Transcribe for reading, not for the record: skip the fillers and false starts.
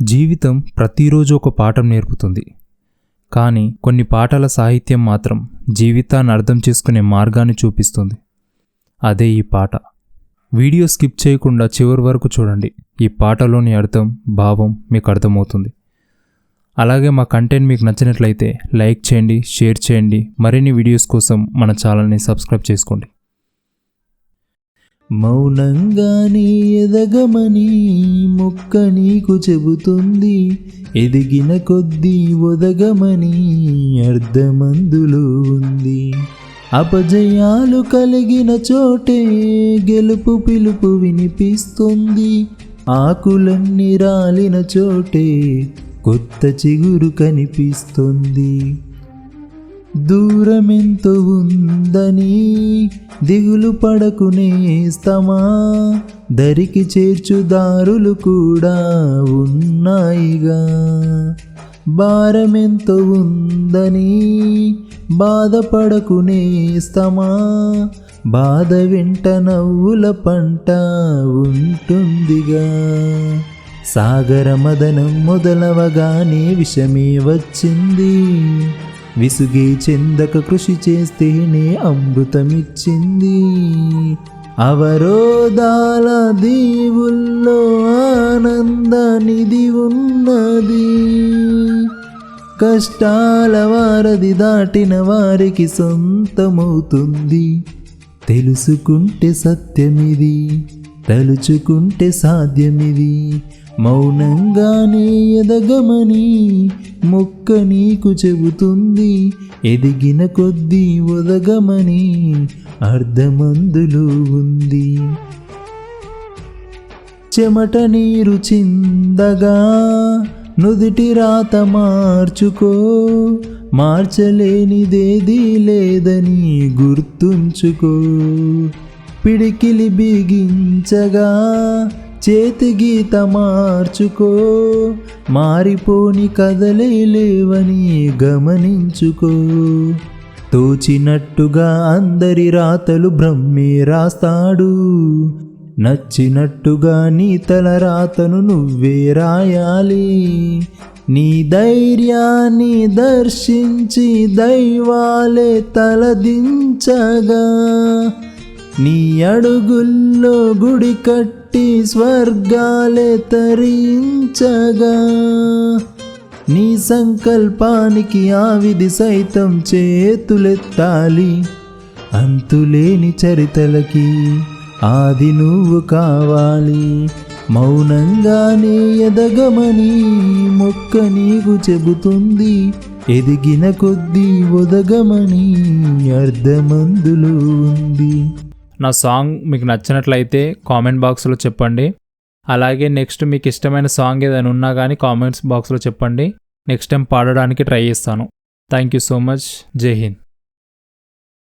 జీవితం ప్రతిరోజు ఒక పాఠం నేర్పుతుంది. కానీ కొన్ని పాఠాల సాహిత్యం మాత్రం జీవితాన్ని అర్థం చేసుకునే మార్గాన్ని చూపిస్తుంది. అదే ఈ పాట. వీడియో స్కిప్ చేయకుండా చివరి వరకు చూడండి. ఈ పాటలోని అర్థం, భావం మీకు అర్థమవుతుంది. అలాగే మా కంటెంట్ మీకు నచ్చినట్లయితే లైక్ చేయండి, షేర్ చేయండి. మరిన్ని వీడియోస్ కోసం మన ఛానల్ని సబ్స్క్రైబ్ చేసుకోండి. మౌనంగానే ఎదగమని మొక్క నీకు చెబుతుంది, ఎదిగిన కొద్దీ ఒదగమని అర్థమందులో ఉంది. అపజయాలు కలిగిన చోటే గెలుపు పిలుపు వినిపిస్తుంది, ఆకులన్నీ రాలిన చోటే కొత్త చిగురు కనిపిస్తుంది. దూరమెంతో ఉందని దిగులు పడకు నేస్తమా, దరికి చేర్చు దారులు కూడా ఉన్నాయిగా. భారమెంతో ఉందని బాధపడకు నేస్తమా, బాధ వెంట నవ్వుల పంట ఉంటుందిగా. సాగర మదనం మొదలవగానే విషమే వచ్చింది, విసుగే చెందక కృషి చేస్తేనే అమృతమిచ్చింది. అవరోధాల దీవుల్లో ఆనందానిది ఉన్నది, కష్టాల వారధి దాటిన వారికి సొంతమవుతుంది. తెలుసుకుంటే సత్యమిది, తలుచుకుంటే సాధ్యమిది. మౌనంగానే ఎదగమని మొక్క నీకు చెబుతుంది, ఎదిగిన కొద్దీ ఒదగమని అర్థమందులో ఉంది. చెమట నీరు చిందగా నుదిటి రాత మార్చుకో, మార్చలేనిదేదీ లేదని గుర్తుంచుకో. పిడికిలి బిగించగా చేతి గీత మార్చుకో, మారిపోని కదలే లేవని గమనించుకో. తోచినట్టుగా అందరి రాతలు బ్రహ్మే రాస్తాడు, నచ్చినట్టుగా నీ తల రాతను నువ్వే రాయాలి. నీ ధైర్యాన్ని దర్శించి దైవాలే తలదించగా, నీ అడుగుల్లో గుడి కట్టి స్వర్గాలే తరించగా. నీ సంకల్పానికి ఆ విధి సైతం చేతులెత్తాలి, అంతులేని చరితలకి ఆది నువ్వు కావాలి. మౌనంగానే ఎదగమని మొక్క నీకు చెబుతుంది, ఎదిగిన కొద్దీ ఒదగమని అర్థమందులో ఉంది. నా సాంగ్ మీకు నచ్చినట్లయితే కామెంట్ బాక్స్లో చెప్పండి. అలాగే నెక్స్ట్ మీకు ఇష్టమైన సాంగ్ ఏదైనా ఉన్నా కానీ కామెంట్స్ బాక్స్లో చెప్పండి. నెక్స్ట్ టైం పాడడానికి ట్రై చేస్తాను. Thank you so much. జై హింద్.